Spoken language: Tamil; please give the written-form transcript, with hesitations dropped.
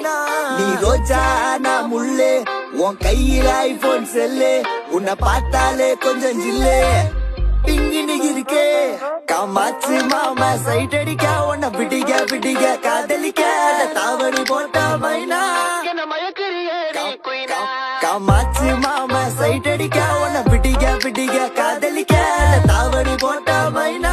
மைனா நீ ரோஜா நான் முள்ளு உன் கையில ஐபோன் செல்லு உன்னை பார்த்தாலே கொஞ்சம் ஜில்லு பிங்கினி இருக்கே காமாச்சு மாமா சைட் அடிக்க உன்னை பிடிக்க காதலிக்க தாவணி போட்டா மைனா காமாச்சு மாமா சைட் அடிக்க உன்னை பிடிக்க காதலிக்க தாவணி போட்டா மைனா